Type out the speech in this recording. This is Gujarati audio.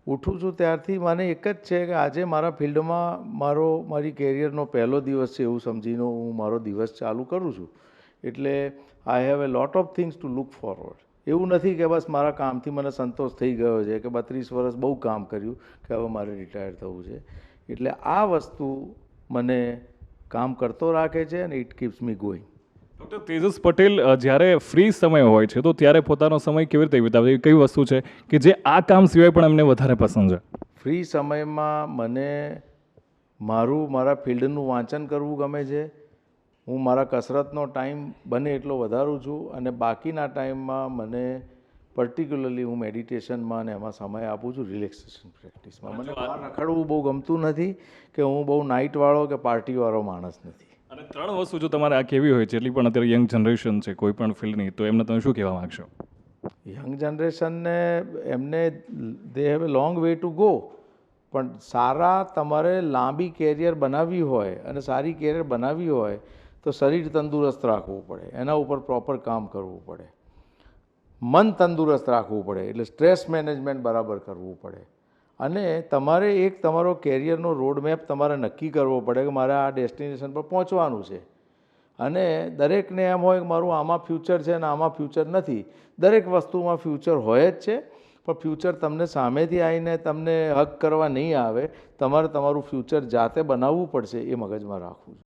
ઉઠું છું ત્યારથી મને એક જ છે કે આજે મારા ફિલ્ડમાં મારી કેરિયરનો પહેલો દિવસ છે એવું સમજીને હું મારો દિવસ ચાલુ કરું છું. એટલે I have a lot of things to look forward. એવું નથી કે બસ મારા કામથી મને સંતોષ થઈ ગયો છે કે 32 વર્ષ બહુ કામ કર્યું કે હવે મારે રિટાયર થવું છે. એટલે આ વસ્તુ મને કામ કરતો રાખે છે અને it keeps me going. Doctor Tejas Patel જ્યારે ફ્રી સમય હોય છે તો ત્યારે પોતાનો સમય કેવી રીતે વિતાવે છે? કઈ વસ્તુ છે કે જે આ કામ સિવાય પણ એમને વધારે પસંદ છે? ફ્રી સમયમાં મને મારા ફિલ્ડનું વાંચન કરવું ગમે છે. હું મારા કસરતનો ટાઈમ બને એટલો વધારું છું અને બાકીના ટાઈમમાં મને પર્ટિક્યુલરલી હું મેડિટેશનમાં અને એમાં સમય આપું છું, રિલેક્સેશન પ્રેક્ટિસમાં. મને બહાર રખડવું બહુ ગમતું નથી કે હું બહુ નાઇટવાળો કે પાર્ટીવાળો માણસ નથી. અને 3 વસ્તુ જો તમારે આ કેવી હોય જેટલી પણ અત્યારે યંગ જનરેશન છે કોઈ પણ ફિલ્ડની, તો એમને તમે શું કહેવા માગશો? યંગ જનરેશનને એમને they have a long way to go. પણ તમારે લાંબી કેરિયર બનાવવી હોય અને સારી કેરિયર બનાવવી હોય તો શરીર તંદુરસ્ત રાખવું પડે, એના ઉપર પ્રોપર કામ કરવું પડે. મન તંદુરસ્ત રાખવું પડે, એટલે સ્ટ્રેસ મેનેજમેન્ટ બરાબર કરવું પડે. અને તમારે તમારો કેરિયરનો રોડમેપ તમારે નક્કી કરવો પડે કે મારે આ ડેસ્ટિનેશન પર પહોંચવાનું છે. અને દરેકને એમ હોય કે મારું આમાં ફ્યુચર છે અને આમાં ફ્યુચર નથી. દરેક વસ્તુમાં ફ્યુચર હોય જ છે, પણ ફ્યુચર તમને સામેથી આવીને તમને હક કરવા નહીં આવે. તમારે તમારું ફ્યુચર જાતે બનાવવું પડશે, એ મગજમાં રાખવું.